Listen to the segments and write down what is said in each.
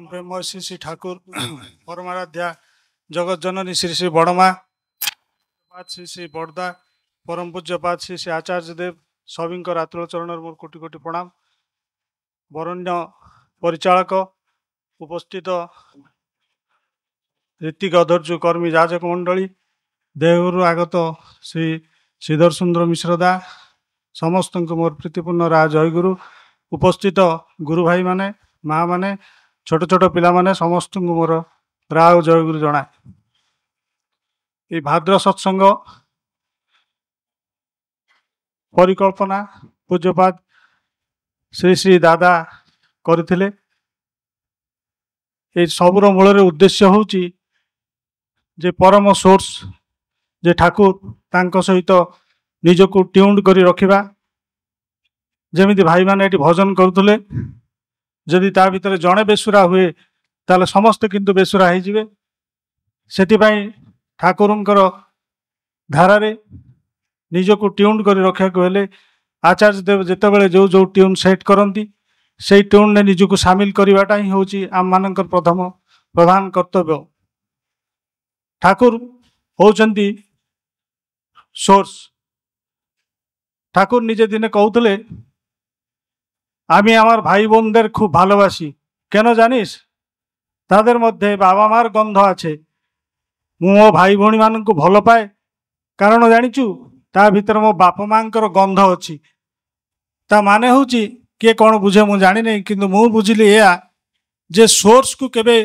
प्रेमय श्री श्री ठाकुर परमाराध्या जगत जननी श्री श्री बड़मा श्री श्री बड़दा परम पूज्यपाद श्री श्री आचार्य देव सभी आतुल चरण मोर कोटि कोटि प्रणाम। वरण्य परिचालक उपस्थित ऋतिक अधर्जु कर्मी जाजक मंडली देवगुरु आगत श्री श्रीधर सुंदर मिश्रदा समस्त मोर प्रीतिपूर्ण राज जयगुरु उपस्थित गुरु भाई माने माँ माने छोट छोट पिला माने समस्त मोर राव जयगुरु जना ये भाद्र सत्संग परिकल्पना पूज्यपाद श्री श्री दादा करथिले। ये सबुर मूल उद्देश्य होची जे परम सोर्स जे ठाकुर तांको सहित निजको ट्यून्ड करी रखिबा। जेमिति भाई माने एटी भजन करुले जदि ता भितर जड़े बेसुरा हुए ताले समस्त किंतु बेसुरा हो जिवे। सेतिबाई ठाकुरंकर धारारे निजको ट्यून्ड करी रखा को हेले आचार्य देव जेतेबेले जो जो ट्यून सेट करती से ट्यून ने निजको सामिल करवाटा ही होची आम मानकर प्रधान कर्तव्य। ठाकुर होचंती सोर्स। ठाकुर निजे दिने कहते आमी आमार भाई बोनदेर खूब भालोबासी केन जानिस तादेर मध्य बाबा मार गंध आछे। मु मो भाई भौणी माननकु भल पाए कारण जानिचु ता भितर मो बाप मांकर गंध अच्छी। ता माने होची किए कौन बुझे मु जानी नहीं किंतु मु बुझिली या जे सोर्स को केबे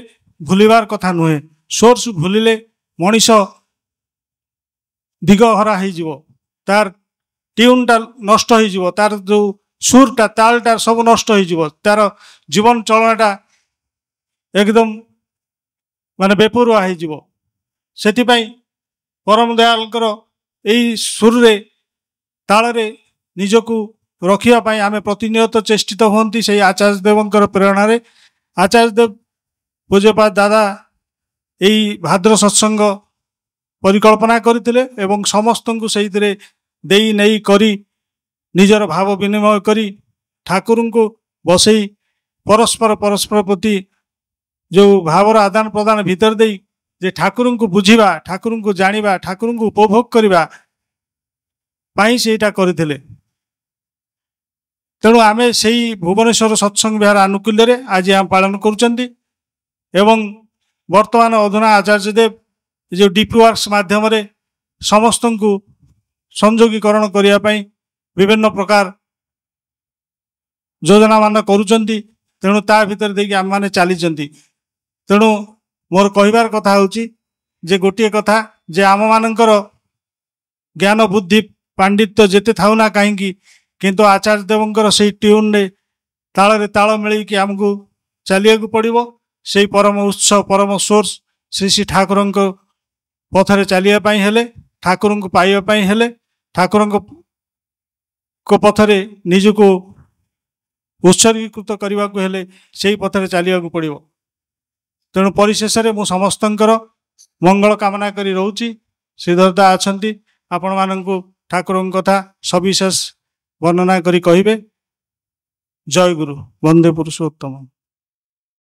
भूलिबार कथा नुहे। सोर्स भूलिले मनीष दिगहरा हो जिवो तार ट्यूनटा नष्ट हो जिवो तार जो सुरटा तालटा सब नष्ट हो जिवो तार जीवन चलनाटा एकदम माने बेपरुआ हो जिवो। सेतिपाई परम दयालकर यही सुर रे ताल रे निजको रखिया पाई आमे प्रतिनियत चेष्टित होती से आचार्य देवंकर प्रेरणा रे आचार्य देव पूज्यपाद दादा यही भाद्र सत्संग परिकल्पना करथिले एवं समस्त को सही देई नहीं करी निजर भाव विनिमय करी ठाकुर को बसई परस्पर प्रति जो भावर आदान प्रदान भीतर देई जे ठाकुर को बुझिबा ठाकुर को जानिबा ठाकुर को उपभोग करिबा पाई सेटा करथिले। तेणु आमे सेई भुवनेश्वर सत्संग विहार आनुकूल्य रे आज आम पालन करुचंती एवं वर्तमान अधुना आचार्य देव जो डीपी वर्क्स माध्यम रे समस्त को संयोगीकरण करिया पाई विभिन्न प्रकार योजना मान करुचंती। तेणु ता भीतर देकी आम माने चलीचंती। तेणु मोर कहिबार कथा होची जे गोटे कथा जे आम मानकर ज्ञान बुद्धि पांडित्य जेते थाउ ना कहीं किंतु आचार्य देवंकर से ट्यून ने ताल रे ताल मिल कि आमको चलिया को पड़ो से परम उत्सव परम सोर्स श्री श्री ठाकुर पथरे चलिया हेले ठाकुर को पाइबा हेले ठाकुर को पथरे निजको उत्सर्गीकृत करने को हेले से पथरे चलिया को पड़ो। तेणु परिशेष मु समस्तंकर मंगल कामना करी रहूची। श्रीधरदा आछंती आपण माननकु ठाकुर कथा सविशेष वर्णना करी कहिबे। जय गुरु वंदे पुरुषोत्तम।